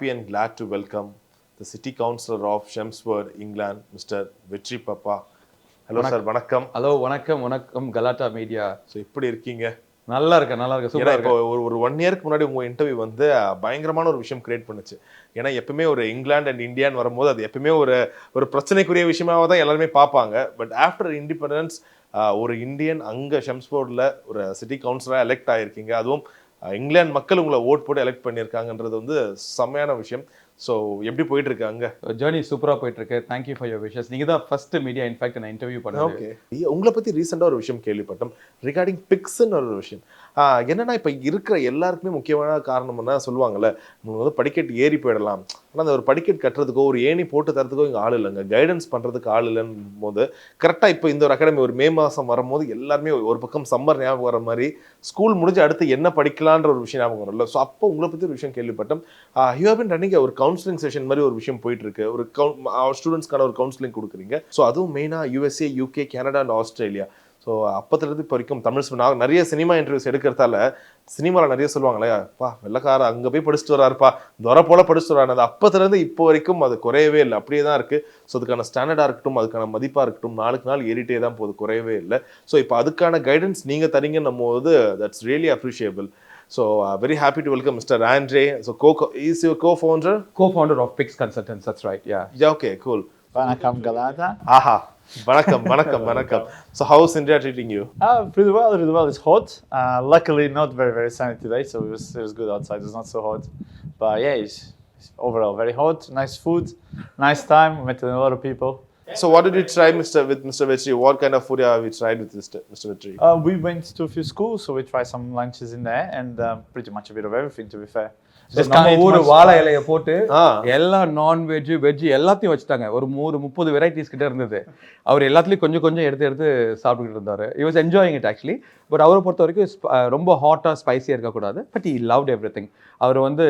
happy and glad to welcome the City Councillor of Chelmsford, England, Mr. Vetri Papa. Hello sir, வணக்கம். Hello வணக்கம் கலாட்டா media. So எப்படி இருக்கீங்க? நல்லா இருக்கேன் சூப்பராக இப்போ ஒரு 1 இயருக்கு முன்னாடி உங்கள் இன்டர்வியூ வந்து பயங்கரமான ஒரு விஷயம் கிரியேட் பண்ணுச்சு. ஏன்னா எப்பவுமே ஒரு இங்கிலாந்து அண்ட் இந்தியான்னு வரும்போது அது எப்பவுமே ஒரு பிரச்சனைக்குரிய விஷயமாக தான் எல்லாருமே பார்ப்பாங்க. பட் ஆஃப்டர் இண்டிபெண்டன்ஸ் ஒரு இந்தியன் அங்கே ஷெம்ஸ்ஃபோர்டில் ஒரு சிட்டி கவுன்சிலராக எலெக்ட் ஆகிருக்கீங்க. அதுவும் இங்கிலாந்து மக்கள் உங்களை ஓட் போட்டு எலெக்ட் பண்ணியிருக்காங்கன்றது வந்து செம்மையான விஷயம். ஸோ எப்படி போயிட்டு இருக்கு அங்கே ஜேர்னி? சூப்பராக போயிட்டு இருக்கு. Thank you for your wishes. நீங்கள் தான் ஃபர்ஸ்ட் மீடியா இன்ஃபேக்ட் நான் இன்டர்வியூ பண்ணேன். ஓகே, உங்களை பற்றி ரீசெண்டாக ஒரு விஷயம் கேள்விப்பட்டோம் ரிகார்டிங் பிக்ஸ்ன்னு ஒரு விஷயம். என்னன்னா இப்போ இருக்கிற எல்லாருக்குமே முக்கியமான காரணம் என்ன சொல்லுவாங்கல்ல, நம்ம வந்து படிக்கட் ஏறி போயிடலாம், ஆனால் அந்த ஒரு படிக்கட் கட்டுறதுக்கோ ஒரு ஏணி போட்டு தரதுக்கோ இங்கே ஆள் இல்லைங்க, கைடன்ஸ் பண்ணுறதுக்கு ஆள் இல்லைன்னு போது கரெக்டாக இப்போ இந்த ஒரு அகாடமி ஒரு மே மாதம் வரும்போது எல்லாருமே ஒரு பக்கம் சம்மர் ஞாபகம் வர மாதிரி ஸ்கூல் முடிஞ்சு அடுத்து என்ன படிக்கலான்ற ஒரு விஷயம் ஞாபகம் வரல. ஸோ அப்போ உங்களை பற்றி ஒரு விஷயம் கேள்விப்பட்டோம். யூ ஹேவ் பீன் ரன்னிங் ஒரு கவுன்சிலிங் செஷன் மாதிரி ஒரு விஷயம் போயிட்டு இருக்கு. ஒரு ஸ்டூடெண்ட்ஸ்க்கான ஒரு கவுன்சிலிங் கொடுக்குறீங்க. ஸோ அதுவும் மெயினாக USA, UK, Canada and Australia. So அப்போத்துலேருந்து இப்போ வரைக்கும் தமிழ் நான் நிறைய சினிமா இன்டர்வியூஸ் எடுக்கிறதால சினிமாவில் நிறைய சொல்லுவாங்களே, அப்பா வெள்ளக்கார அங்கே போய் படிச்சுட்டு வராருப்பா, துறை போல படிச்சுட்டு வராரு. அது அப்போத்துலேருந்து இப்போ வரைக்கும் அது குறையவே இல்லை, அப்படியே தான் இருக்குது. ஸோ அதுக்கான ஸ்டாண்டர்டாக இருக்கட்டும், அதுக்கான மதிப்பாக இருக்கட்டும், நாளுக்கு நாள் ஏறிட்டே தான் போகுது, குறையவே இல்லை. ஸோ இப்போ அதுக்கான கைடன்ஸ் நீங்கள் தரீங்கன்னும் போது that's really appreciable. So very happy to welcome Mr. Andre. So is your co-founder? Co-founder of PICS Consultants, that's right, yeah. Yeah, okay, cool. Vanakkam Galatta. Aha. Vanakkam. So how is India treating you? Pretty well. It's hot. Luckily not very sunny today, so it was good outside. It's not so hot. But yeah, it's overall very hot. Nice food, nice time. We met a lot of people. So what did you try with Mr. Vetri? What kind of food have you tried with Mr. Vetri? We went to a few schools, so we tried some lunches in there, and pretty much a bit of everything, to be fair. நம்ம ஊர் வாழை இலையை போட்டு எல்லாம் non veg veg எல்லாத்தையும் வச்சுட்டாங்க. ஒரு 30 varieties கிட்ட இருந்தது. அவர் எல்லாத்துலேயும் கொஞ்சம் எடுத்து சாப்பிட்டுக்கிட்டு இருந்தார். he was enjoying it actually. But அவரை பொறுத்த வரைக்கும் ரொம்ப ஹாட்டாக ஸ்பைஸியாக இருக்கக்கூடாது. But he loved everything. அவர் வந்து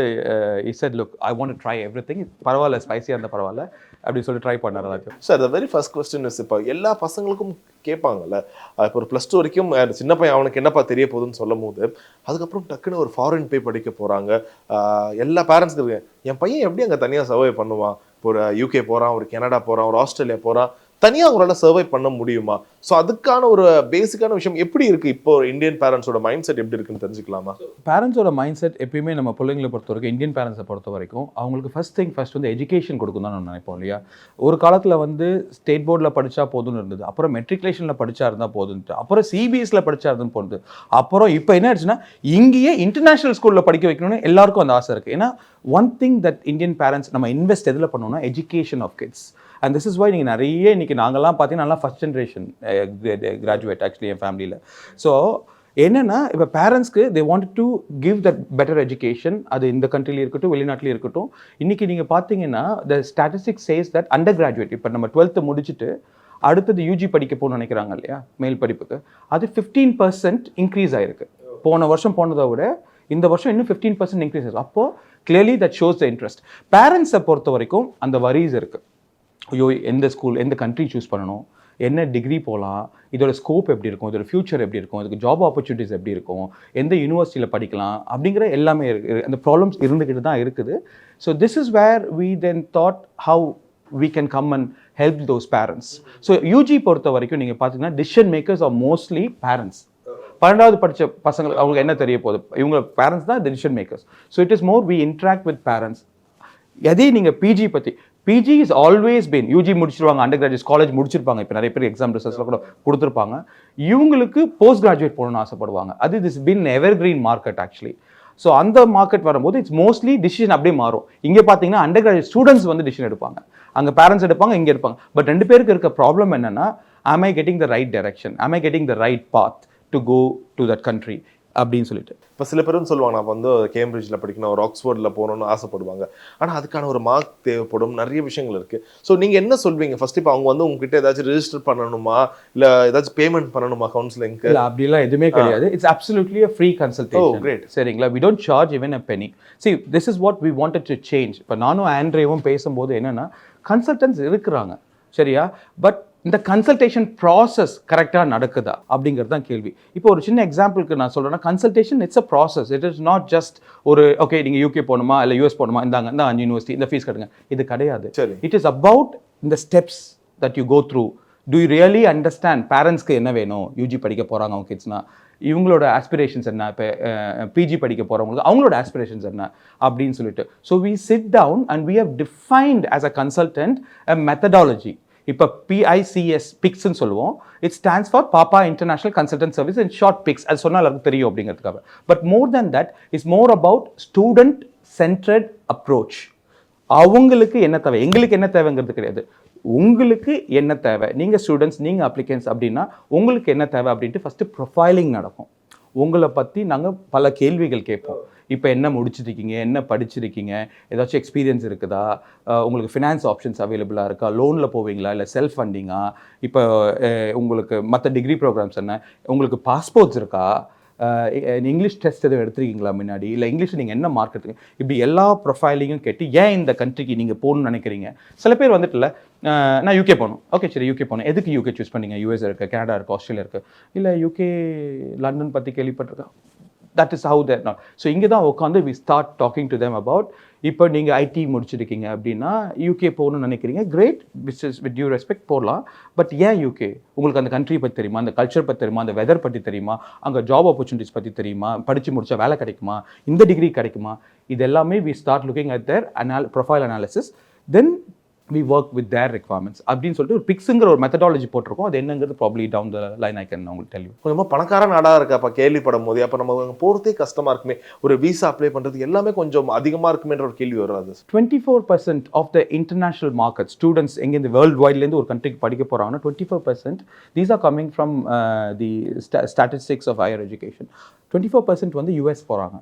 he said look I want to try everything. பரவாயில்ல, ஸ்பைஸியாக இருந்தால் பரவாயில்ல அப்படி சொல்லி ட்ரை பண்ணார் எல்லாத்தையும். Sir, the very first question is, இப்போ எல்லா பசங்களுக்கும் கேட்பாங்கல்ல, இப்போ ஒரு +2 வரைக்கும் சின்ன பையன் அவனுக்கு என்னப்பா தெரிய போகுதுன்னு சொல்லும் போது அதுக்கப்புறம் டக்குன்னு ஒரு ஃபாரின் போய் படிக்க போகிறாங்க. எல்லா பேரண்ட்ஸ்க்கு இருக்கு, என் பையன் எப்படி அங்கே தனியாக சர்வை பண்ணுவான், இப்போ ஒரு UK போகிறான், ஒரு கனடா போகிறான், ஒரு ஆஸ்திரேலியா போகிறான், தனியாக அவங்களால சர்வை பண்ண முடியுமா? ஸோ அதுக்கான ஒரு பேசிக்கான விஷயம் எப்படி இருக்குது இப்போ இந்தியன் பேரண்ட்ஸோட மைண்ட் செட் எப்படி இருக்குன்னு தெரிஞ்சுக்கலாமா? பேரண்ட்ஸோட மைண்ட் செட் எப்பயுமே நம்ம பிள்ளைங்களை பொறுத்த வரைக்கும், இந்தியன் பேரண்ட்ஸை பொறுத்த வரைக்கும் அவங்களுக்கு ஃபர்ஸ்ட் வந்து எஜுகேஷன் கொடுக்கும் தான் நான் நினைப்போம் இல்லையா? ஒரு காலத்தில் வந்து ஸ்டேட் போர்டில் படித்தா போதும்னு இருந்தது, அப்புறம் மெட்ரிகுலேஷனில் படித்தா இருந்தால் போதுன்ட்டு, அப்புறம் CBSல படித்தா இருந்துன்னு போகுது, அப்புறம் இப்போ என்ன ஆச்சுன்னா இங்கேயே இன்டர்நேஷனல் ஸ்கூலில் படிக்க வைக்கணும்னு எல்லாருக்கும் அந்த ஆசை இருக்குது. ஏன்னா one thing that Indian parents நம்ம இன்வெஸ்ட் எதில் பண்ணோம்னா education of kids. And this is why நீங்கள் நிறைய இன்றைக்கி நாங்கள்லாம் பார்த்தீங்கன்னா நல்லா ஃபஸ்ட் ஜென்ரேஷன் கிராஜுவேட் ஆக்சுவலி என் ஃபேமிலியில். ஸோ என்னென்னா இப்போ பேரண்ட்ஸ்க்கு they want to give that better education. அது இந்த கண்ட்ரிலையும் இருக்கட்டும், வெளிநாட்டிலையும் இருக்கட்டும். இன்றைக்கி நீங்கள் பார்த்தீங்கன்னா the statistics says that under graduate, இப்போ நம்ம 12th முடிச்சுட்டு அடுத்தது UG படிக்க போகணும்னு நினைக்கிறாங்க இல்லையா, மேல் படிப்புக்கு, அது 15% இன்க்ரீஸ் ஆகிருக்கு. போன வருஷம் போனதை விட இந்த வருஷம் இன்னும் 15% இன்க்ரீஸ் ஆகுது. அப்போது clearly that shows the interest. பேரண்ட்ஸை பொறுத்த வரைக்கும் அந்த வரிஸ் இருக்குது. ஐயோ எந்த ஸ்கூல் எந்த கண்ட்ரி சூஸ் பண்ணணும், என்ன டிகிரி போகலாம், இதோட ஸ்கோப் எப்படி இருக்கும், இதோட ஃபியூச்சர் எப்படி இருக்கும், இதுக்கு ஜாப் ஆப்பர்ச்சுனிட்டிஸ் எப்படி இருக்கும், எந்த யூனிவர்சிட்டியில் படிக்கலாம் அப்படிங்கிற எல்லாமே இருக்குது. அந்த ப்ராப்ளம்ஸ் இருந்துக்கிட்டு தான் இருக்குது. So this is where we then thought how we can come and help those parents. So UG பொறுத்த வரைக்கும் நீங்கள் பார்த்தீங்கன்னா decision makers are mostly parents. 12வது படித்த பசங்களுக்கு அவங்களுக்கு என்ன தெரிய போகுது, இவங்க பேரண்ட்ஸ் தான் decision makers. So it is more we interact with parents. அதே நீங்கள் PG is always been, UG முடிச்சிருவாங்க, அண்டர் கிராஜுவேட் காலேஜ் முடிச்சிருப்பாங்க, இப்போ நிறைய பேர் எக்ஸாம் ரிசல்ட்ஸில் கூட கொடுத்துருப்பாங்க. இவங்களுக்கு போஸ்ட் கிராஜுவேட் போகணும்னு ஆசைப்படுவாங்க. அது this been ever green market actually. So அந்த மார்க்கெட் வரும்போது இட்ஸ் மோஸ்ட்லி டிசிஷன் அப்படியே மாறும். இங்கே பார்த்தீங்கன்னா அண்டர் கிராஜுவேட் ஸ்டூடெண்ட்ஸ் வந்து டிசிஷன் எடுப்பாங்க, அங்கே பேரண்ட்ஸ் எடுப்பாங்க, இங்கே எடுப்பாங்க. பட் 2 பேருக்கு இருக்க ப்ராப்ளம் என்னென்னா, am I getting the right direction, am I getting the right path to go to that country அப்படின்னு சொல்லிட்டு. இப்போ சில பேரும் சொல்லுவாங்க, நான் வந்து கேம்பிரிட்ஜில் படிக்கணும், ஒரு ஆக்ஸ்ஃபோர்டில் போகணும்னு ஆசைப்படுவாங்க. ஆனால் அதுக்கான ஒரு மார்க் தேவைப்படும், நிறைய விஷயங்கள் இருக்குது. ஸோ நீங்கள் என்ன சொல்வீங்க ஃபர்ஸ்ட்? இப்போ அவங்க வந்து உங்ககிட்ட ஏதாச்சும் ரெஜிஸ்டர் பண்ணணுமா, இல்லை ஏதாச்சும் பேமெண்ட் பண்ணணுமா கவுன்சிலிங்க்கு? இல்லை அப்படிலாம் எதுவுமே கிடையாது. It's absolutely a free consultation. Oh great. சரிங்களா? we don't charge even a penny. See, this is what we wanted to change. இப்போ நானும் ஆண்ட்ரேவும் பேசும்போது என்னென்னா, கன்சல்டன்ட்ஸ் இருக்கிறாங்க சரியா, பட் இந்த கன்சல்டேஷன் ப்ராசஸ் கரெக்டாக நடக்குதா அப்படிங்கிறது தான் கேள்வி. இப்போ ஒரு சின்ன எக்ஸாம்பிளுக்கு நான் சொல்கிறேன்னா, consultation it's a process. It is not just ஒரு ஓகே நீங்கள் யூகே போகணுமா இல்லை யூஎஸ் போகணுமா, இந்த 5 யூனிவர்சிட்டி இந்த ஃபீஸ் கட்டுங்க, இது கிடையாது. சரி. இட் இஸ் அபவுட் இந்த steps that you go through. Do you really understand பேரண்ட்ஸ்க்கு என்ன வேணும், யூஜி படிக்க போகிறாங்க அவங்க கிட்ஸ்னா இவங்களோட ஆஸ்பிரேஷன்ஸ் என்ன, இப்போ பிஜி படிக்க போகிறவங்களுக்கு அவங்களோட ஆஸ்பிரேஷன்ஸ் என்ன அப்படின்னு சொல்லிட்டு. So we sit down and we have defined as a consultant a methodology. இப்போ PICS PICSன்னு சொல்லுவோம். It stands for Pappa international consultant service, in short PICS. அது சொன்னால் எல்லாருக்கும் தெரியும் அப்படிங்கிறதுக்காக. But more than that is more about student centred approach. அவங்களுக்கு என்ன தேவை, எங்களுக்கு என்ன தேவைங்கிறது கிடையாது. உங்களுக்கு என்ன தேவை, நீங்கள் ஸ்டூடெண்ட்ஸ், நீங்கள் அப்ளிகன்ஸ் அப்படின்னா உங்களுக்கு என்ன தேவை அப்படின்ட்டு ஃபஸ்ட்டு ப்ரொஃபைலிங் நடக்கும். உங்களை பற்றி நாங்கள் பல கேள்விகள் கேட்போம். இப்போ என்ன முடிச்சிருக்கீங்க, என்ன படிச்சிருக்கீங்க, ஏதாச்சும் எக்ஸ்பீரியன்ஸ் இருக்குதா, உங்களுக்கு ஃபினான்ஸ் ஆப்ஷன்ஸ் அவைலபிளாக இருக்கா, லோனில் போவீங்களா இல்லை செல்ஃப் ஃபண்டிங்கா, இப்போ உங்களுக்கு மற்ற டிகிரி ப்ரோக்ராம்ஸ் என்ன, உங்களுக்கு பாஸ்போர்ட்ஸ் இருக்கா, இங்கிலீஷ் டெஸ்ட் எதுவும் எடுத்துருக்கீங்களா முன்னாடி, இல்லை இங்கிலீஷில் நீங்கள் என்ன மார்க் எடுத்துருக்கீங்க, இப்படி எல்லா ப்ரொஃபைலிங்கும் கேட்டு ஏன் இந்த கண்ட்ரிக்கு நீங்கள் போகணும்னு நினைக்கிறீங்க. சில பேர் வந்துட்டு இல்லை நான் யூகே போகணும், ஓகே சரி யூகே போகணும், எதுக்கு யூகே சூஸ் பண்ணீங்க, யூஎஸ் இருக்குது, கனடா இருக்குது, ஆஸ்திரேலியா இருக்குது, இல்லை யூகே லண்டன் பற்றி கேள்விப்பட்டிருக்கேன். That is how they're not. So இங்கே தான் உட்காந்து we start talking to them about, இப்போ நீங்கள் ஐடி முடிச்சிருக்கீங்க அப்படின்னா யூகே போகணும்னு நினைக்கிறீங்க, கிரேட், வித் டியூ ரெஸ்பெக்ட் போகலாம். பட் ஏன் யூகே, உங்களுக்கு அந்த கண்ட்ரி பற்றி தெரியுமா, அந்த கல்ச்சர் பற்றி தெரியுமா, அந்த வெதர் பற்றி தெரியுமா, அங்கே ஜாப் ஆப்பர்ச்சுனிட்டிஸ் பற்றி தெரியுமா, படித்து முடிச்சா வேலை கிடைக்குமா, இந்த டிகிரி கிடைக்குமா, இது எல்லாமே we start looking at their profile analysis. Then we work with their requirements அப்படின்னு சொல்லிட்டு ஒரு பிக்ஸுங்கிற ஒரு மெத்தடாலஜி போட்டிருக்கோம். அது என்னங்கிறது probably down the line I can உங்களுக்கு டெல் யூ. கொஞ்சமாக பணக்கார நாடாக இருக்கா அப்போ கேள்விப்படும் போது, அப்போ நம்ம போகிறதே கஷ்டமாக இருக்குமே, ஒரு விசா அப்ளை பண்ணுறது எல்லாமே கொஞ்சம் அதிகமாக இருக்குமேன்ற ஒரு கேள்வி வராது. 24% of the international market students எங்கேருந்து வேர்ல்டு வைட்லேருந்து ஒரு கண்ட்ரிக்கு படிக்க போகிறாங்கன்னா 24% these are coming from the statistics of higher education. 24% வந்து யூஎஸ் போகிறாங்க,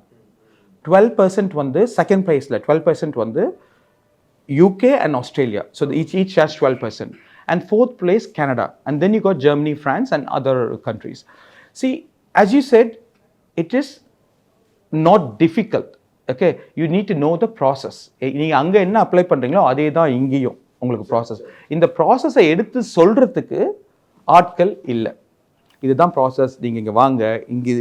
12% வந்து செகண்ட் ப்ரைஸில் 12% வந்து UK and Australia. So each has 12%. And fourth place, Canada. And then you got Germany, France and other countries. See, as you said, it is not difficult. Okay, you need to know the process. நீங்கள் அங்கே என்ன apply பண்ணுறீங்களோ அதே தான் இங்கேயும் உங்களுக்கு process. இந்த ப்ராசஸை எடுத்து சொல்கிறதுக்கு ஆட்கள் இல்லை. இதுதான் ப்ராசஸ், நீங்கள் இங்கே வாங்க,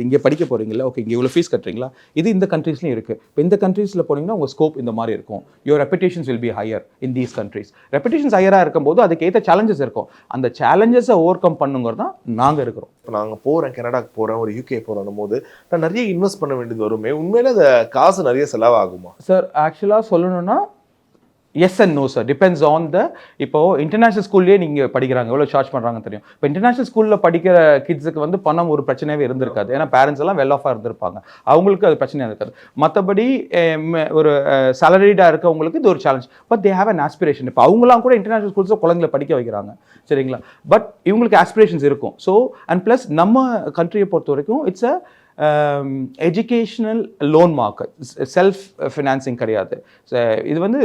இங்கே படிக்க போகிறீங்களா, ஓகே இங்கே இவ்வளோ ஃபீஸ் கட்டுறீங்களா, இது இந்த கண்ட்ரீஸ்லையும் இருக்குது. இப்போ இந்த கண்ட்ரீஸில் போனீங்கன்னா உங்கள் ஸ்கோப் இந்த மாதிரி இருக்கும். Your reputations will be higher in these countries. Reputations ஹையராக இருக்கும்போது அதுக்கு ஏற்ற சேலஞ்சஸ் இருக்கும். அந்த சேலஞ்சஸை ஓவர் கம் பண்ணுங்கிறது தான் நாங்கள் இருக்கிறோம். இப்போ நாங்கள் போகிறேன், கனடாக்கு போகிறேன், ஒரு யூகே போகிறோம் போது நான் நிறைய இன்வெஸ்ட் பண்ண வேண்டியது வருமே, உண்மையிலே அந்த காசு நிறைய செலவாகுமா? சார் ஆக்சுவலாக சொல்லணும்னா yes and no sir, depends on the, இப்போது இன்டர்நேஷனல் ஸ்கூல்லேயே நீங்கள் படிக்கிறாங்க, எவ்வளோ சார்ஜ் பண்ணுறாங்கன்னு தெரியும். இப்போ இன்டர்நேஷனல் ஸ்கூலில் படிக்கிற கிட்ஸுக்கு வந்து பணம் ஒரு பிரச்சனையாகவே இருந்திருக்காது. ஏன்னா பேரண்ட்ஸ் எல்லாம் வெல் ஆஃபாக இருந்திருப்பாங்க, அவங்களுக்கு அது பிரச்சனையாக இருக்காது. மற்றபடி ஒரு சேலரிடாக இருக்கவங்களுக்கு இது ஒரு challenge. But they have an aspiration. இப்போ அவங்களாம் கூட இன்டர்நேஷனல் ஸ்கூல்ஸில் குழந்தைங்களை படிக்க வைக்கிறாங்க, சரிங்களா. பட் இவங்களுக்கு ஆஸ்பிரேஷன்ஸ் இருக்கும். ஸோ அண்ட் ப்ளஸ் நம்ம கண்ட்ரியை பொறுத்த வரைக்கும் it's a educational loan market, self financing கிடையாது. இது வந்து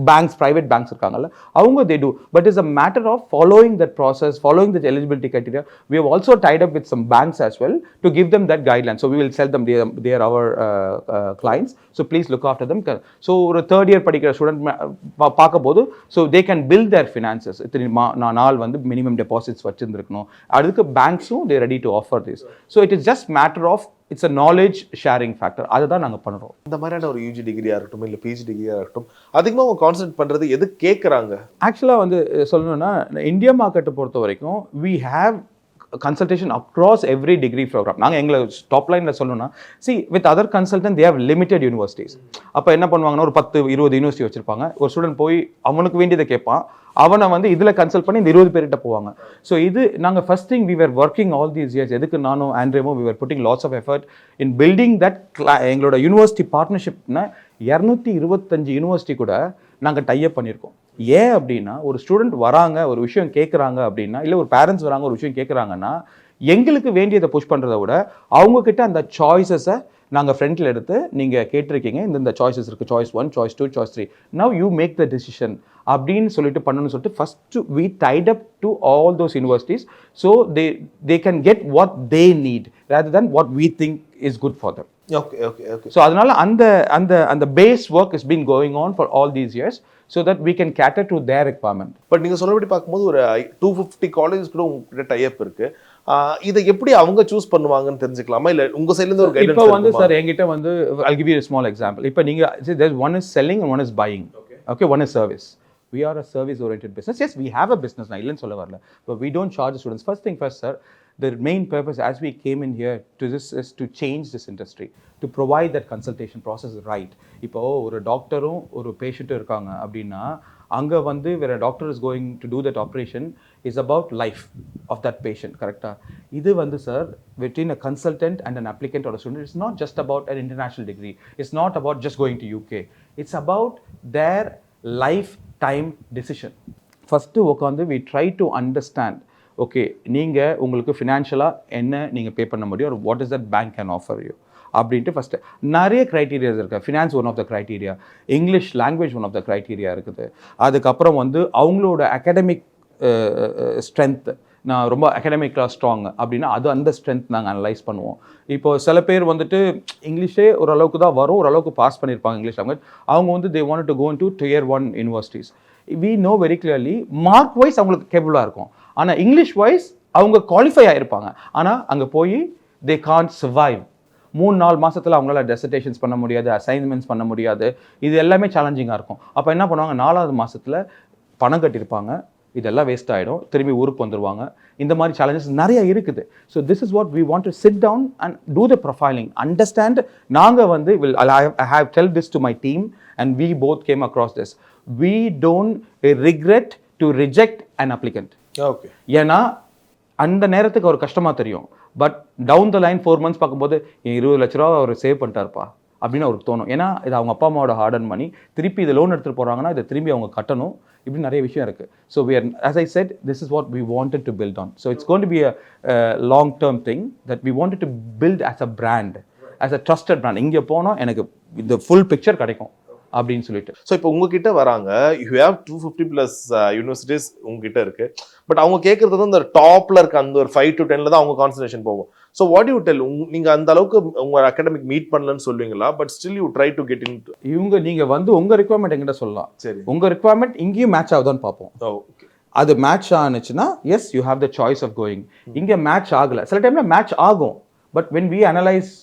பேங்க்ஸ், ப்ரைவேட் பேங்க்ஸ் இருக்காங்கல்ல, அவங்க they do. But it's a matter of following that process, following that eligibility criteria. We have also tied up with some banks as well to give them that guideline. So we will sell them, they are our clients. So please look after them. So ஒரு third year படிக்கிற student பார்க்கும்போது so they can build their finances. நான் நாள் வந்து minimum deposits வச்சுருந்துருக்கணும். அதுக்கு பேங்க்ஸும் they ready to offer this. So it is just matter of it's a knowledge sharing factor. அதுதான் நாங்கள் பண்ணுறோம். இந்த மாதிரியான ஒரு யூஜி டிகிரியாக இருக்கட்டும் இல்லை பிஜி டிகிரியாக இருக்கட்டும், அதிகமாக அவங்க கான்சென்ட்ரேட் பண்ணுறது எது கேட்குறாங்க? ஆக்சுவலாக வந்து சொல்லணும்னா இந்தியா மார்க்கெட்டை பொறுத்த வரைக்கும் we have consultation across every degree program. நாங்கள் எங்களை டாப் லைனில் சொல்லணும்னா see with other consultant they have limited universities. அப்போ என்ன பண்ணுவாங்கன்னா ஒரு 10-20 யூனிவர்சிட்டி வச்சுருப்பாங்க. ஒரு ஸ்டூடெண்ட் போய் அவனுக்கு வேண்டியதை கேட்பான், அவனை வந்து இதில் கன்சல்ட் பண்ணி இந்த 20 பேர்கிட்ட போவாங்க. ஸோ இது நாங்கள் first thing we were working all these years. எதுக்கு நானும் ஆண்ட்ரேவும் we were putting lots of effort in building that எங்களோட யூனிவர்சிட்டி பார்ட்னர்ஷிப்னா 225 யூனிவர்சிட்டி கூட நாங்கள் டைப் பண்ணியிருக்கோம். ஏன் அப்படின்னா ஒரு ஸ்டூடெண்ட் வராங்க, ஒரு விஷயம் கேட்குறாங்க அப்படின்னா, இல்லை ஒரு பேரண்ட்ஸ் வராங்க ஒரு விஷயம் கேட்குறாங்கன்னா, எங்களுக்கு வேண்டியதை புஷ் பண்ணுறதை விட அவங்கக்கிட்ட அந்த சாய்ஸஸை நாங்கள் ஃப்ரண்ட்டில் எடுத்து நீங்கள் கேட்டிருக்கீங்க, இந்த சாய்ஸஸ் இருக்குது, choice 1, choice 2, choice 3, now you make the decision அப்படின்னு சொல்லிட்டு பண்ணணும்னு சொல்லிட்டு first we tied up to all those universities so they can get what they need rather than what we think is good for them. Okay okay okay. So அதனால அந்த base work is been going on for all these years so that we can cater to their requirement. But நீங்கள் சொல்லபடி பார்க்கும்போது ஒரு 250 colleges கூட உங்ககிட்ட type இருக்கு. இதை எப்படி அவங்க சூஸ் பண்ணுவாங்கன்னு தெரிஞ்சுக்கலாமா, இல்லை உங்கள் சைட்லேருந்து ஒரு கைடன்ஸ்? இப்போ வந்து சார் என்கிட்ட வந்து I'll give you a small example. இப்போ நீங்கள் there's one is selling and one is buying. Okay, one is service. We are a service oriented business. Yes, we have a business நான் இல்லைன்னு சொல்ல வரல, but we don't charge the students. First thing first, sir, the main purpose as we came in here to this is to change this industry, to provide that consultation process right. இப்போ ஒரு டாக்டரும் ஒரு பேஷண்ட்டும் இருக்காங்க அப்படின்னா அங்கே வந்து வேறு doctor is going to do that operation is about life of that patient. கரெக்டாக? இது வந்து sir between a consultant and an applicant or a student, it's not just about an international degree. It's not about just going to UK. It's about their lifetime decision. First உட்காந்து we try to understand, okay நீங்கள் உங்களுக்கு ஃபினான்ஷியலாக என்ன நீங்கள் பே பண்ண முடியும், or what is that bank can offer you அப்படின்ட்டு first நிறைய க்ரைட்டீரியாஸ் இருக்குது. Finance one of the criteria, English language one of the criteria இருக்குது. அதுக்கப்புறம் வந்து அவங்களோட அகாடமிக் ஸ்ட்ரென்த்து, நான் ரொம்ப அகாடமிக்காக ஸ்ட்ராங் அப்படின்னா அது அந்த ஸ்ட்ரென்த் நாங்கள் அனலைஸ் பண்ணுவோம். இப்போது சில பேர் வந்துட்டு இங்கிலீஷே ஓரளவுக்கு தான் வரும், ஓரளவுக்கு பாஸ் பண்ணியிருப்பாங்க இங்கிலீஷ் லாங்குவேஜ், அவங்க வந்து they wanted to go into tier 1 universities. we know very clearly mark wise அவங்களுக்கு கேபிளாக இருக்கும், ஆனால் இங்கிலீஷ் வைஸ் அவங்க குவாலிஃபை ஆகிருப்பாங்க, ஆனால் அங்கே போய் they can't survive. 3-4 மாதத்தில் அவங்களால டெசர்டேஷன்ஸ் பண்ண முடியாது, அசைன்மெண்ட்ஸ் பண்ண முடியாது, இது எல்லாமே சேலஞ்சிங்காக இருக்கும். அப்போ என்ன பண்ணுவாங்க, 4வது மாதத்தில் பணம் கட்டியிருப்பாங்க, இதெல்லாம் வேஸ்ட் ஆகிடும், திரும்பி ஊருக்கு வந்துடுவாங்க. இந்த மாதிரி சேலஞ்சஸ் நிறைய இருக்குது. So this is what we want to sit down and do the profiling, understand. நாங்கள் வந்து I have tell this to my team and we both came across this. We don't regret to reject an applicant. Okay, ஏன்னா அந்த நேரத்துக்கு அவர் கஷ்டமாக தெரியும், but down the line 4 months பார்க்கும்போது 20 லட்ச ரூபா அவர் சேவ் பண்ணிட்டாருப்பா அப்படின்னு அவருக்கு தோணும். ஏன்னா இது அவங்க அப்பா அம்மாவோட ஹார்ட் அண்ட் மணி, திருப்பி இதை லோன் எடுத்துகிட்டு போகிறாங்கன்னா இதை திரும்பி அவங்க கட்டணும், இப்படி நிறைய விஷயம் இருக்குது. So we are, as I said, this is what we wanted to build on. So it's going to be a long-term thing that we wanted to build as a brand, as a trusted brand. இங்கே போனால் எனக்கு இந்த full picture கிடைக்கும் அப்படின்னு சொல்லிட்டு. So இப்போ உங்ககிட்ட வராங்க, யூ ஹேவ் 250+ யூனிவர்சிட்டிஸ் உங்ககிட்ட இருக்கு, பட் அவங்க கேட்கறது வந்து அந்த டாப்ல இருக்க அந்த ஒரு 5 to 10 தான் அவங்க கான்சன்ட்ரேஷன் போகும். ஸோ வாட் யூ டெல், நீங்க அந்த அளவுக்கு உங்க அகாடமிக் மீட் பண்ணலன்னு சொல்லுவீங்களா, but still you try to get in? நீங்க வந்து உங்க ரிக்வயர்மெண்ட் எங்கிட்ட சொல்லலாம், சரி உங்க ரிக்வயர்மெண்ட் இங்கேயும் மேட்ச் ஆகுதான்னு பார்ப்போம். ஓகே, அது மேட்ச் ஆனிச்சுன்னா yes you have the choice of going. இங்கே மேட்ச் ஆகலை, சில டைம்ல மேட்ச் ஆகும், பட் வென் வி அனலைஸ்,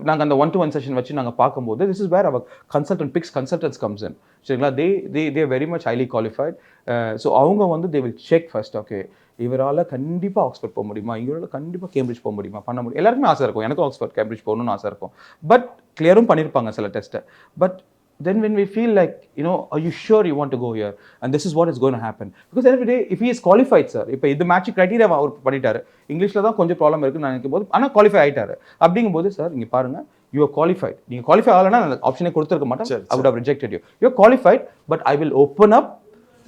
நாங்கள் அந்த 1-to-1 செஷன் வச்சு நாங்கள் பார்க்கும்போது this is where our consultant PICS consultants comes in. சரிங்களா? They very much highly qualified. So அவங்க வந்து they will check first, okay இவரால் கண்டிப்பாக ஆக்ஸ்ஃபோர்ட் போக முடியுமா, இவரால் கண்டிப்பாக கேம்பிரிட்ஜ் போக முடியுமா, பண்ண முடியும். எல்லாருக்குமே ஆசை இருக்கும், எனக்கும் ஆக்ஸ்ஃபோர்ட் கேம்பிரிட்ஜ் போகணும்னு ஆசை இருக்கும், பட் கிளியரும் பண்ணியிருப்பாங்க சில டெஸ்ட்டை. But then when we feel like, are you sure you want to go here, and this is what is going to happen, because every day if he is qualified, sir, இப்போ இது match criteria அவர் பண்ணிட்டாரு, இங்கிலீஷில் தான் கொஞ்சம் problem இருக்குன்னு நினைக்கும் போது, ஆனால் குவாலிஃபை ஆகிட்டாரு அப்படிங்கும்போது, சார் இங்கே பாருங்க, யூ ஆர் குவாலிஃபைட். நீங்கள் குவாலிஃபை ஆகலைன்னா அந்த ஆப்ஷனே கொடுத்துருக்க மாட்டேன், I would have rejected you. You are qualified, but I will open up.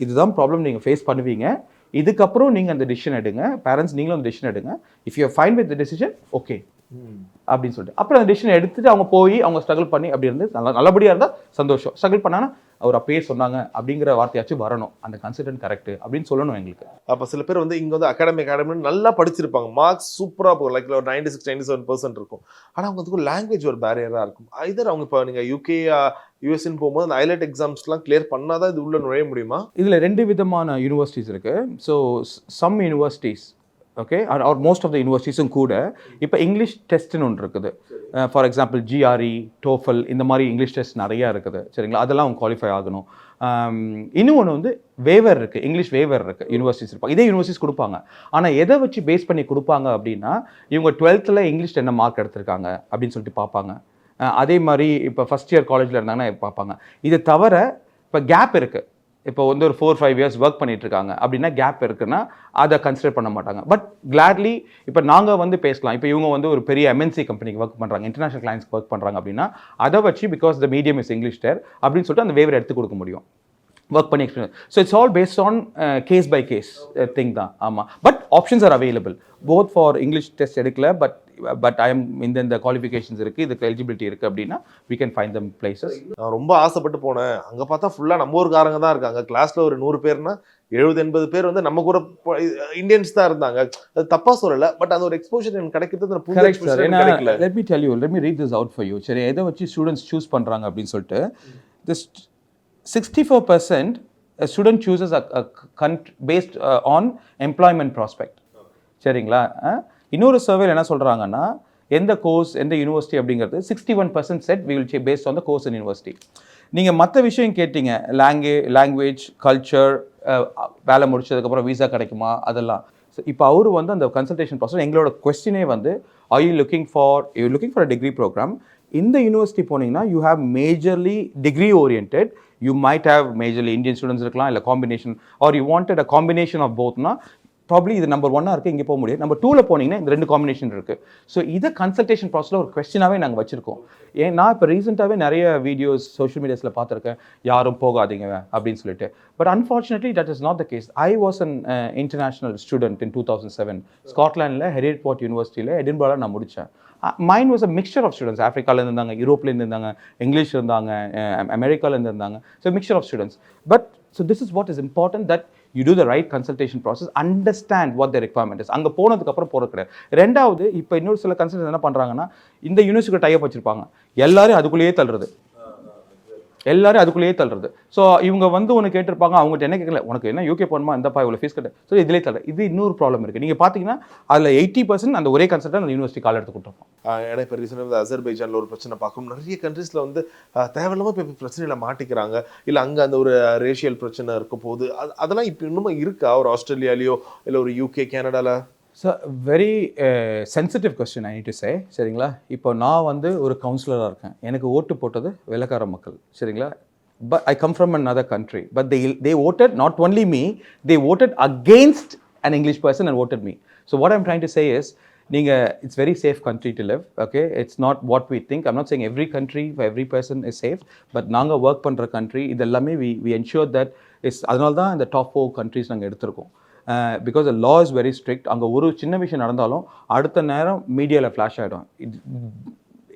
இதுதான் ப்ராப்ளம் நீங்கள் ஃபேஸ் பண்ணுவீங்க, இதுக்கப்புறம் நீங்கள் அந்த டிசிஷன் எடுங்க, பேரண்ட்ஸ் நீங்களும் அந்த டிசிஷன் எடுங்க. If you fine with the decision, okay அப்படின்னு சொல்லிட்டு அப்புறம் அந்த டிசிஷன் எடுத்துட்டு அவங்க போய் அவங்க ஸ்ட்ரகிள் பண்ணி அப்படி இருந்து நல்லபடியாக இருந்தால் சந்தோஷம். ஸ்ட்ரகிள் பண்ணாங்கன்னா அவர் அப்பயே சொன்னாங்க அப்படிங்கிற வார்த்தையாச்சும் வரணும், அந்த கன்சல்டன்ட் கரெக்ட் அப்படின்னு சொல்லணும் எங்களுக்கு. அப்போ சில பேர் வந்து இங்கே வந்து அகாடமி நல்லா படிச்சிருப்பாங்க, மார்க்ஸ் சூப்பராக போகும், லைக் ஒரு 96-97% இருக்கும், ஆனால் அவங்க வந்து லாங்குவேஜ் ஒரு பேரியராக இருக்கும். இதர் அவங்க இப்போ நீங்கள் UK USன்னு போகும்போது அந்த ஹைலைட் எக்ஸாம்ஸ்லாம் கிளியர் பண்ணாதான் இது உள்ள நுழைய முடியுமா? இதில் 2 விதமான யூனிவர்சிட்டிஸ் இருக்குது. So some universities, okay, or most of the யூனிவர்சிட்டிஸும் கூட இப்போ இங்கிலீஷ் டெஸ்ட்னு ஒன்று இருக்குது. ஃபார் எக்ஸாம்பிள் GRE, TOEFL, இந்த மாதிரி இங்கிலீஷ் டெஸ்ட் நிறையா இருக்குது. சரிங்களா? அதெல்லாம் அவங்க குவாலிஃபை ஆகணும். இன்னொன்று வந்து வேவர் இருக்குது, இங்கிலீஷ் வேவர் இருக்குது, யூனிவர்சிட்டிஸ் இருப்பாங்க. இதே யூனிவர்சிட்டிஸ் கொடுப்பாங்க, ஆனால் எதை வச்சு பேஸ் பண்ணி கொடுப்பாங்க அப்படின்னா இவங்க 12th என்ன மார்க் எடுத்திருக்காங்க அப்படின்னு சொல்லிட்டு பார்ப்பாங்க. அதே மாதிரி இப்போ ஃபஸ்ட் இயர் காலேஜில் இருந்தாங்கன்னா பார்ப்பாங்க. இது தவிர இப்போ கேப் இருக்குது, இப்போ வந்து ஒரு 4-5 years ஒர்க் பண்ணிட்டு இருக்காங்க அப்படின்னா கேப் இருக்குன்னா அதை கன்சிடர் பண்ண மாட்டாங்க. பட் கிளாட்லி இப்போ நாங்கள் வந்து பேசலாம், இப்போ இவங்க வந்து ஒரு பெரிய MNC கம்பெனிக்கு ஒர்க் பண்ணுறாங்க, இன்டர்நேஷனல் கிளைண்ட்ஸ்க்கு ஒர்க் பண்ணுறாங்க அப்படின்னா அதை வச்சு because the medium is English there அப்படின்னு சொல்லிட்டு அந்த வேவர் எடுத்து கொடுக்க முடியும், ஒர்க் பண்ணி experience. So it's all based on case by case thing தான். ஆமாம், but options are available both for English test எடுக்கல, பட் பட் ஐ எம் இந்த குவாலிஃபிகேஷன்ஸ் இருக்குது, இதுக்கு எலிஜிபிலிட்டி இருக்குது அப்படின்னா we can find them places. நான் ரொம்ப ஆசைப்பட்டு போனேன். அங்க பார்த்தா ஃபுல்லா நம்ம ஊர்காரங்க தான் இருக்காங்க. கிளாஸ்ல ஒரு 100 பேர்னா 70-80 பேர் வந்து நம்ம கூட இந்தியன்ஸ் தான் இருந்தாங்க. அது தப்பா சொல்லல. பட் அந்த ஒரு எக்ஸ்போஷர் எனக்கு கிடைக்கிறது அந்த புது எக்ஸ்போஷர் எனக்கு கிடைக்கல. let me read this out for you. சரி, எதை வச்சு ஸ்டூடெண்ட்ஸ் சூஸ் பண்றாங்க அப்படின்னு சொல்லிட்டு, this 64% a student chooses a country based on employment prospect. சரிங்களா? இன்னொரு சர்வேல என்ன சொல்றாங்கன்னா, எந்த கோர்ஸ் எந்த யூனிவர்சிட்டி அப்படிங்கிறது 61% said we will based on the course and university. நீங்கள் மற்ற விஷயம் கேட்டீங்க, லாங்குவேஜ், கல்ச்சர், வேலை முடிச்சதுக்கப்புறம் வீசா கிடைக்குமா, அதெல்லாம். இப்போ அவர் வந்து அந்த கன்சல்டேஷன் ப்ராசஸ், எங்களோட கொஸ்டினே வந்து are you looking for a degree program? இந்த யூனிவர்சிட்டி போனீங்கன்னா you have majorly degree oriented, you might have majorly Indian students இருக்கலாம், இல்லை combination, or you wanted a combination of bothனா ப்ராப்ளி இது நம்பர் 1 இருக்குது, இங்கே போக முடியாது. நம்பர் 2ல் போனீங்கன்னா இந்த 2 காம்பினேஷன் இருக்குது. ஸோ இதை கன்சல்டேஷன் ப்ராசஸில் ஒரு கொஸ்டினாகவே நாங்கள் வச்சுருக்கோம். நான் இப்போ ரீசெண்டாகவே நிறைய வீடியோஸ் சோஷியல் மீடியாஸில் பார்த்துருக்கேன், யாரும் போகாதீங்க அப்படின்னு சொல்லிட்டு. But unfortunately that is not the case. I was an international student in 2007 ஸ்காட்லாண்டில் ஹெரிட்போர்ட் யூனிவர்சிட்டியில் எடின்பர்கில் நான் முடித்தேன். Mind was a mixture of students. ஆஃப்ரிக்காலேருந்து இருந்தாங்க, யூரோப்லேருந்து இருந்தாங்க, இங்கிலீஷ் இருந்தாங்க, அமெரிக்காலேருந்து இருந்தாங்க. So mixture of students. But so this is what is important, that you do the right consultation process, understand what the requirement is. அங்கே போனதுக்கப்புறம் போகிறது கிடையாது. ரெண்டாவது, இப்போ இன்னொரு சில கன்சல்டன்ஸ் என்ன பண்ணுறாங்கன்னா, இந்த யூனிவர்சிட்டி டைப் வச்சுருப்பாங்க, எல்லாரும் அதுக்குள்ளேயே தள்ளுறது. ஸோ இவங்க வந்து ஒன்று கேட்டிருப்பாங்க, அவங்ககிட்ட என்ன கேட்கல, உனக்கு என்ன யூகே போகணுமா, இந்தப்பா இவ்வளோ ஃபீஸ் கட்ட, ஸோ இதிலே தள்ளுற. இது இன்னொரு ப்ராப்ளம் இருக்குது. நீங்கள் பார்த்தீங்கன்னா அதில் 80% அந்த ஒரே கன்சல்டன் அந்த யூனிவர்சிட்டி கால் எடுத்து கொடுத்துருப்போம். ஏன்னா இப்போ ரீசெண்டாக அசர்பைஜானில் ஒரு பிரச்சனை பார்க்கணும். நிறைய கண்ட்ரீஸில் வந்து தேவையில்லாமல் இப்போ பிரச்சனையில் மாட்டிக்கிறாங்க. இல்லை அங்கே அந்த ஒரு ரேஷியல் பிரச்சனை இருக்க போது அதெல்லாம் இப்போ இன்னும் இருக்கா ஒரு ஆஸ்திரேலியாலேயோ இல்லை ஒரு யூகே, கேனடாவில்? So very sensitive question I need to say. சரிங்களா? இப்போ நான் வந்து ஒரு கவுன்சிலராக இருக்கேன், எனக்கு ஓட்டு போட்டது வெள்ளக்கார மக்கள். சரிங்களா? But I come from another country. But they voted, not only me, they voted against an English person and voted me. So what I'm trying to say is, it's very safe country to live. Okay, it's not what we think. I'm not saying every country for every person is safe, but நாங்கள் work பண்ணுற country இதெல்லாமே we ensure that is. அதனால தான் இந்த top 4 countries நாங்கள் எடுத்திருக்கோம். Because the law is very strict. அங்கே ஒரு சின்ன விஷயம் நடந்தாலும் அடுத்த நேரம் மீடியாவில் ஃப்ளாஷ் ஆகிடும்.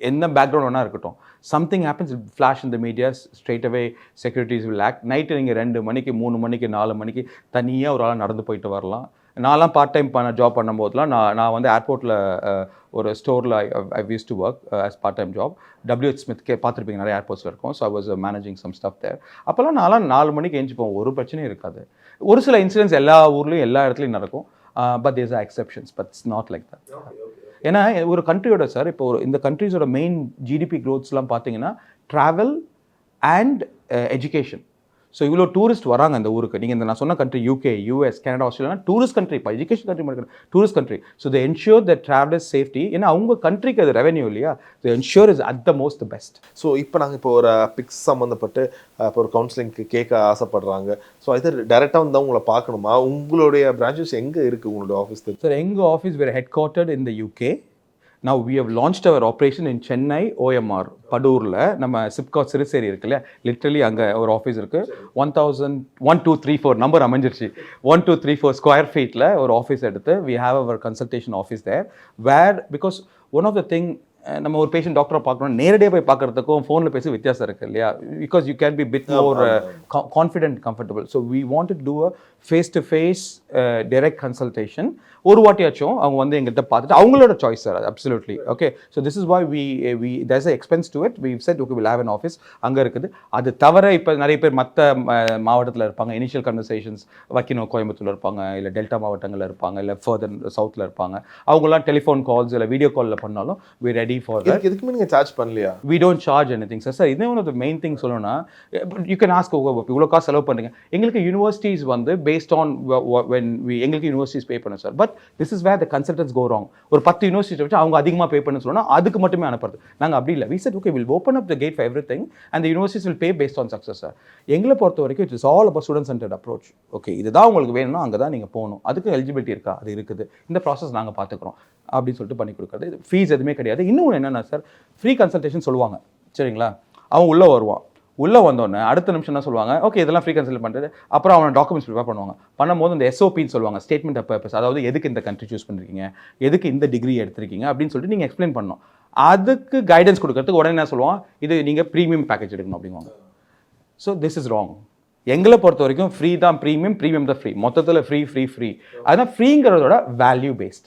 என்ன பேக்ரவுண்ட் வேணா இருக்கட்டும், something happens, flash in the medias, straight away securities will act. Night நீங்கள் 2 மணிக்கு 3 மணிக்கு 4 மணிக்கு தனியாக ஒரு ஆளாக நடந்து போயிட்டு வரலாம். நான்லாம் பார்ட் டைம் ஜாப் பண்ணும்போதுலாம் நான் வந்து ஏர்போர்ட்டில் ஒரு ஸ்டோரில் I use to work as part time job. WH Smith பார்த்துருப்பீங்க, நிறைய ஏர்போர்ட்ஸில் இருக்கும். So I was managing some stuff there. அப்போல்லாம் நான்லாம் 4 மணிக்கு எழுந்திப்போம், ஒரு பிரச்சனையும் இருக்காது. ஒரு சில இன்சிடென்ட்ஸ் எல்லா ஊர்லேயும் எல்லா இடத்துலையும் நடக்கும். But there's are exceptions, but it's not like that. ஏன்னா ஒரு கண்ட்ரியோட சார், இப்போ இந்த கண்ட்ரிஸோட மெயின் ஜிடிபி க்ரோத்ஸ்லாம் பார்த்தீங்கன்னா ட்ராவல் அண்ட் எஜுகேஷன். ஸோ இவ்வளோ டூரிஸ்ட் வராங்க அந்த ஊருக்கு. நீங்கள் இந்த நான் சொன்ன country UK, US, Canada, Australia tourist country, இப்போ எஜுகேஷன் கண்ட்ரி மட்டும் tourist country. So they ensure the travellers safety. ஏன்னா அவங்க கண்ட்ரிக்கு அது ரெவன்யூ இல்லையா, the ensure is at the most best. So இப்போ நாங்கள் இப்போ ஒரு பிக்ஸ் சம்மந்தப்பட்டு இப்போ ஒரு கவுன்சிலிங்க்கு கேட்க ஆசைப்படுறாங்க. ஸோ இது டைரெக்டாக வந்து உங்களை பார்க்கணுமா? உங்களுடைய பிரான்ச்சஸ் எங்கே இருக்குது உங்களுடைய ஆஃபீஸ்? சார் எங்கள் ஆஃபீஸ் வேறு headquartered in the UK. Now we have launched our operation in Chennai, OMR, படூரில். நம்ம சிப்காட் சிறுசேரி இருக்குல்ல, லிட்ரலி அங்கே ஒரு ஆஃபீஸ் இருக்குது. 1234 நம்பர் அமைஞ்சிருச்சு. 1234 ஸ்கொயர் ஃபீட்டில் ஒரு ஆஃபீஸ் எடுத்து we have our consultation office there, where because one of the thing, நம்ம ஒரு பேஷண்ட் டாக்டரை பார்க்கணும், நேரடியாக போய் பார்க்குறதுக்கும் ஃபோனில் பேசி வித்தியாசம் இருக்குது இல்லையா? Because you can be bit more confident, comfortable. So we want to do a face to face direct consultation. ஒரு வாட்டியாச்சும் அவங்க வந்து எங்கிட்ட பார்த்துட்டு அவங்களோட choice sir, absolutely. Okay, so this is why we there's a expense to it. We said okay will have an office அங்கே இருக்குது. அது தவிர இப்போ நிறைய பேர் மற்ற மாவட்டத்தில் இருப்பாங்க, இனிஷியல் கன்வர்சேஷன்ஸ் வைக்கணும், கோயம்புத்தூரில் இருப்பாங்க, இல்லை டெல்டா மாவட்டங்களில் இருப்பாங்க, இல்லை ஃபர்தர் சவுத்தில் இருப்பாங்க. அவங்களாம் டெலிஃபோன் கால்ஸ் இல்லை வீடியோ காலில் பண்ணாலும் வி ரெடி ஃபார் தட். எதுக்குமே நீங்கள் சார்ஜ் பண்ணலையா? We don't charge anything sir. Sir இதே one of the main thing சொல்லணும்னா, யூ கேன் ஆஸ்க் இவ்வளோ காசு செலவு பண்ணுறீங்க. எங்களுக்கு யூனிவர்சிட்டிஸ் வந்து பேஸ்ட் ஆன் எங்களுக்கு யூனிவர்சிட்டிஸ் பே பண்ண sir. But this is where the consultants go wrong. ஒரு 10 யூனிவர்சிட்டி வச்சு அவங்க அதிகமாக பே பண்ண சொல்லணும், அதுக்கு மட்டுமே அனுப்புறது. நாங்கள் அப்படி இல்லை. We said okay will open up the gate for every thing and the universities will pay based on success sir. எங்களை பொறுத்த வரைக்கும் it is all about student centred approach. Okay, இதுதான் உங்களுக்கு வேணும்னா அங்கே தான் நீங்கள் போகணும், அதுக்கு எலிஜிபிலிட்டி இருக்கா, அது இருக்குது, இந்த ப்ராசஸ் நாங்கள் பார்த்துக்குறோம் அப்படின்னு சொல்லிட்டு பண்ணி கொடுக்குறது. ஃபீஸ் எதுவுமே கிடையாது. இன்னொன்று என்னென்னா சார், ஃப்ரீ கன்சல்டேஷன் சொல்லுவாங்க. சரிங்களா? அவன் உள்ளே வருவான், உள்ளே வந்தோடனே அடுத்த நிமிஷம் என்ன சொல்லுவாங்க, ஓகே இதெல்லாம் ஃப்ரீ கன்சல்ட் பண்ணுறது. அப்புறம் அவனை டாக்குமெண்ட்ஸ் ப்ரிப்பேர் பண்ணுவாங்க. பண்ணும்போது இந்த எஸ்ஓபின்னு சொல்லுவாங்க, ஸ்டேட்மெண்ட் ஆஃப் பர்பஸ், அதாவது எதுக்கு இந்த கண்ட்ரி சூஸ் பண்ணிருக்கீங்க, எதுக்கு இந்த டிகிரி எடுத்திருக்கீங்க அப்படின்னு சொல்லிட்டு நீங்கள் எக்ஸ்பிளைன் பண்ணணும். அதுக்கு கைடன்ஸ் கொடுக்கறதுக்கு உடனே என்ன சொல்லுவான், இது நீங்கள் ப்ரீமியம் பேக்கேஜ் எடுக்கணும் அப்படிங்குவாங்க. So this is wrong. எங்களை பொறுத்த வரைக்கும் ஃப்ரீ தான் ப்ரீமியம் தான் ஃப்ரீ, மொத்தத்தில் ஃப்ரீ. அதுதான் ஃப்ரீங்கிறதோட value based.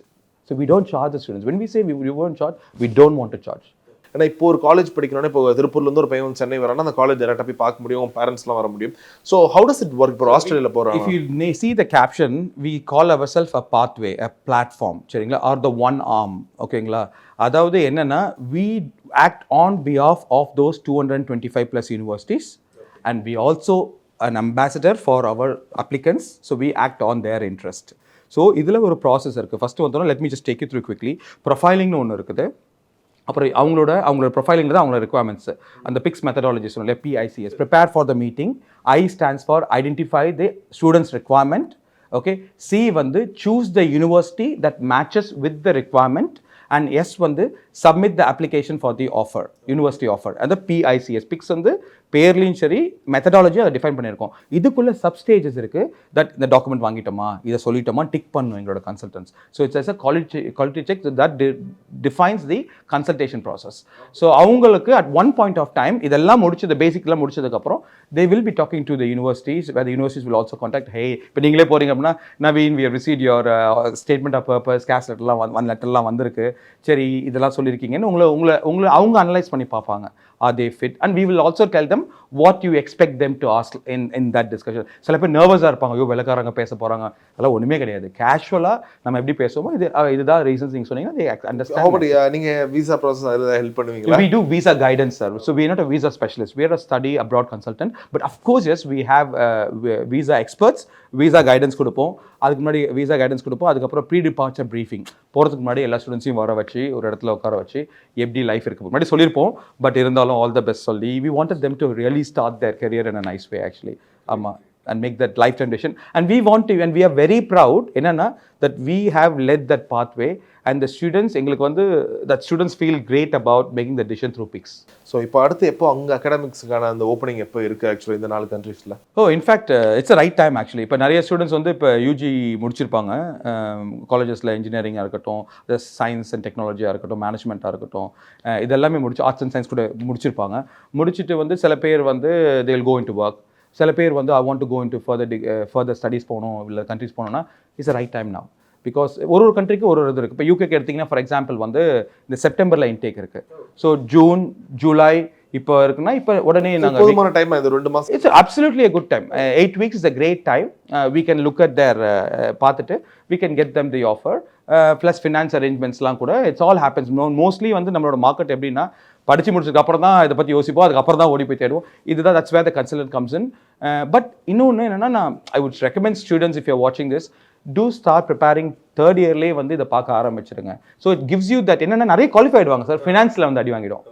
So we don't charge the students. When we say we won't charge, we don't want to charge. ஏன்னா இப்போ ஒரு காலேஜ் படிக்கணும்னா இப்போ திருப்பூர்லேருந்து ஒரு பையன் சென்னை வரானா அந்த காலேஜ் டேரெக்டாக போய் பார்க்க முடியும், பேரண்ட்ஸ்லாம் வர முடியும். So how does it work? இப்போ ஆஸ்திரேலியாவில் போகிறாங்க. If you see the caption, we call ourselves a pathway, a platform, சரிங்களா, or the one arm, ஓகேங்களா. அதாவது என்னன்னா, we act on behalf of those 225 plus universities, and we also an ambassador for our applicants, so we act on their interest. So இதில் ஒரு process இருக்குது. First வந்தோன்னா let me just take you through quickly. ப்ரொஃபைலிங்னு ஒன்று இருக்குது. அப்புறம் அவங்களோட profiling தான் அவங்களோட ரெக்வயர்மெண்ட்ஸ். அந்த PICS மெத்தடாலஜி சொன்னல, PICS, prepare for the meeting. I stands for identify the students requirement. Okay. C வந்து choose the university that matches with the requirement. And S வந்து submit the application for the offer, university offer. அந்த PICS, PICS வந்து பேர்லையும் சரி methodology அதை define பண்ணியிருக்கோம். இதுக்குள்ள சப்ஸ்டேஜஸ் இருக்குது. That இந்த டாக்குமெண்ட் வாங்கிட்டோமா, இதை சொல்லிட்டோமா, டிக் பண்ணணும் எங்களோட consultants. So it's as a quality check that defines the consultation process. So அவங்களுக்கு at one point of time இதெல்லாம் முடிச்சது, பேசிக்லாம் முடிச்சதுக்கப்புறம் they will be talking to the universities, where the universities will also contact. Hey, இப்போ நீங்களே போகிறீங்க அப்படின்னா, Naveen, we have received your statement of purpose, CAS லெட்டர்லாம் வந்திருக்கு, சரி இதெல்லாம் சொல்லியிருக்கீங்கன்னு உங்களை அவங்க அனலைஸ் பண்ணி பார்ப்பாங்க. Are they fit? And we will also tell them what you expect them to ask in that discussion. சில பேர் நர்வஸாக இருப்பாங்க, ஐயோ வெள்ளக்காரங்க பேச போகிறாங்க. அதெல்லாம் ஒன்றுமே கிடையாது. கேஷுவலாக நம்ம எப்படி பேசுவோமோ இதுதான் ரீசன்ஸ் நீங்கள் சொன்னீங்கன்னா they understand. நீங்கள் விசா ப்ராசஸ் அதில் ஹெல்ப் பண்ணுவீங்களா? We do visa guidance, sir. So we are not a visa specialist. We are a study abroad consultant. But of course, yes, we have visa experts. Visa guidance கொடுப்போம். அதுக்கு முன்னாடி visa guidance கொடுப்போம். அதுக்கப்புறம் pre departure briefing போகிறதுக்கு முன்னாடி எல்லா ஸ்டூடெண்ட்ஸையும் வர வச்சு ஒரு இடத்துல உட்கார வச்சு எப்படி லைஃப் இருக்கு முன்னாடி சொல்லியிருப்போம். பட் இருந்தாலும் ஆல் த பெஸ்ட் சொல்லி we wanted them to really start their career in a nice way actually. ஆமாம். And make that lifetime decision. And we want to, and we are very proud என்னன்னா that we have led that pathway, and the students எங்களுக்கு வந்து that students feel great about making the decision through PICS. So இப்போ அடுத்து எப்போ அங்கே அகாடமிக்ஸுக்கான அந்த opening எப்போ இருக்குது ஆக்சுவலி இந்த 4 கண்ட்ரீஸில்? In fact it's a right time actually. இப்போ நிறைய ஸ்டூடெண்ட்ஸ் வந்து இப்போ யூஜி முடிச்சிருப்பாங்க காலேஜஸில், இன்ஜினியரிங்காக இருக்கட்டும், சயின்ஸ் அண்ட் டெக்னாலஜியாக இருக்கட்டும், மேனேஜ்மெண்ட்டாக இருக்கட்டும், இதெல்லாமே ஆர்ட்ஸ் அண்ட் சயின்ஸ் கூட முடிச்சிருப்பாங்க. முடிச்சுட்டு வந்து சில பேர் வந்து they will go into work. சில பேர் வந்து I want to go into further studies போகணும், இல்லை கண்ட்ரிஸ் போகணும்னா it's a right time now. Because ஒரு கண்ட்ரிக்கு ஒரு இது இருக்குது. இப்போ யூகேக்கு எடுத்திங்கன்னா ஃபார் எக்ஸாம்பிள் வந்து இந்த செப்டம்பரில் இன்டேக் இருக்குது. ஸோ ஜூன், ஜூலை இப்போ இருக்குன்னா இப்போ உடனே நாங்கள் போதுமான டைம் இது 2 மாதம். It's absolutely a good time. 8 weeks is a great time. We can look at their பார்த்துட்டு we can get them the offer. Plus finance அரேஞ்ச்மெண்ட்ஸ்லாம் கூட இட்ஸ் ஆல் ஹேப்பன்ஸ். மோஸ்ட்லி வந்து நம்மளோட மார்க்கெட் எப்படின்னா படித்து முடிச்சதுக்கு அப்புறம் தான் இதை பற்றி யோசிப்போம், அதுக்கப்புறம் தான் ஓடி போய் தேடுவோம். இதுதான் that's where the consultant comes in. But இன்னொன்று என்னென்னா, நான் I would recommend students if you வாட்சிங் this, to start preparing third இயர்லேயே வந்து இதை பார்க்க ஆரம்பிச்சிருங்க. So it gives you that என்னென்னா நிறைய குவாலிஃபை ஆகிடுவாங்க சார். ஃபினான்ஸில் வந்து அடி வாங்கிடும்.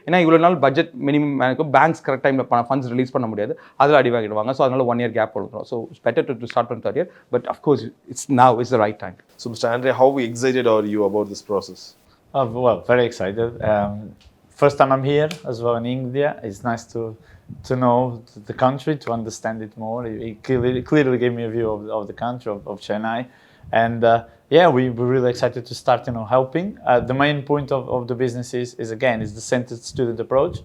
ஏன்னா இவ்வளோ நாள் பட்ஜெட் மினிமம் இருக்கும், பேங்க்ஸ் கரெக்ட் டைமில் ஃபண்ட்ஸ் ரிலீஸ் பண்ண முடியாது, அதில் அடி வாங்கிடுவாங்க. ஸோ அதனால 1 year கேப் கொடுக்குறோம். So it's better to start from third year. But of course it's now is the right time. So mister Andre, how excited are you about this process? Well, very excited. First time I'm here as well in India. It's nice to know the country, to understand it more. It clearly gave me a view of the country, of Chennai. And yeah, we're really excited to start, helping. The main point of the business is the centered student approach,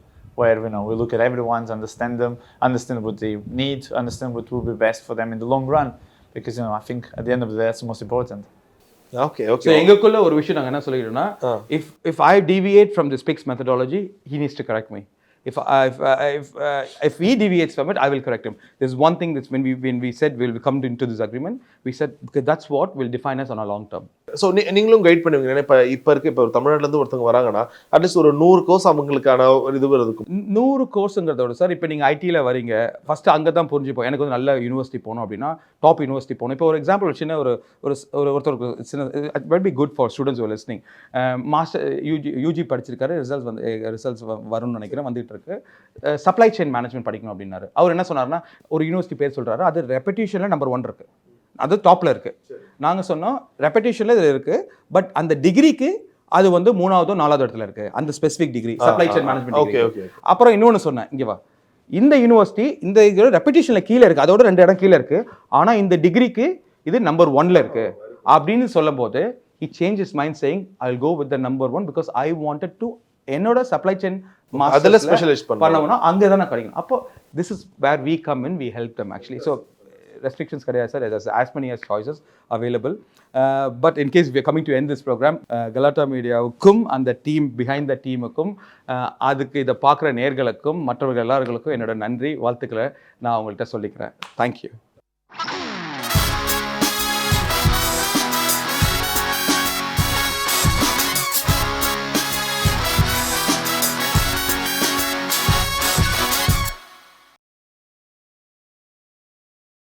where we look at everyone's, understand them, understand what they need, understand what will be best for them in the long run. Because I think at the end of the day, that's the most important. Okay. So எங்களுக்குள்ள ஒரு விஷயம் நாங்கள் என்ன சொல்லிக்கிறோம்னா, if I deviate from this PICS methodology, he needs to correct me. If he deviates from it, I will correct him. There's one thing that's when we said we'll come into this agreement, we said because that's what will define us on a long term. So நீங்களும் guide பண்ணுவீங்க. இப்போ ஒரு தமிழ்நாட்டிலேருந்து ஒருத்தவங்க வராங்கன்னா at least ஒரு 100 course அவங்களுக்கான ஒரு இது இருக்கும். 100 கோர்ஸுங்கிறதோட சார், இப்போ நீங்கள் ஐடியில் வரீங்க, ஃபஸ்ட்டு அங்கே தான் புரிஞ்சுப்போம். எனக்கு வந்து நல்ல யூனிவர்சிட்டி போகணும் அப்படின்னா டாப் யூனிவர்சிட்டி போகணும். இப்போ ஒரு எக்ஸாம்பிள் சின்ன ஒருத்தருக்கு சின்ன it will be good for students who are listening. Master UG படிச்சிருக்காரு, ரிசல்ட்ஸ் வரும்னு நினைக்கிறேன், வந்துட்டு இருக்கு. சப்ளை செயின் மேனேஜ்மெண்ட் படிக்கணும் அப்படின்னாரு. அவர் என்ன சொன்னார்னா, ஒரு யூனிவர்சிட்டி பேர் சொல்கிறாரு, அது ரெப்படிஷனில் நம்பர் 1 இருக்குது, அது டாப்பில் இருக்குது. நாங்கள் சொன்னோம் ரெப்படிஷனில் இது இருக்குது, பட் அந்த டிகிரிக்கு அது வந்து 3வது 4வது இடத்துல இருக்குது, அந்த specific degree supply chain management. Okay. அப்புறம் இன்னொன்று சொன்னேன், இங்கே வா, இந்த யூனிவர்சிட்டி இந்த இதோட ரெப்புடேஷனில் கீழே இருக்குது, அதோட 2 இடம் கீழே இருக்குது, ஆனால் இந்த டிகிரிக்கு இது நம்பர் 1ல இருக்குது அப்படின்னு சொல்லும் போது he changed his mind saying I'll go with the number 1 because I wanted to என்னோட சப்ளை செயின் அதில் ஸ்பெஷலைஸ் பண்ணணும்னா அங்கே தானே கிடைக்கும். அப்போ this is where we come in, we help them actually. So restrictions கிடையாது sir, there's as many as choices available. But in case we are coming to end this program, Galatta மீடியாவுக்கும் அந்த team behind the டீமுக்கும் அதுக்கு இதை பார்க்குற நேர்களுக்கும் மற்றவர்கள் எல்லாருக்கும் என்னோட நன்றி வாழ்த்துக்களை நான் அவங்கள்ட்ட சொல்லிக்கிறேன். தேங்க்யூ.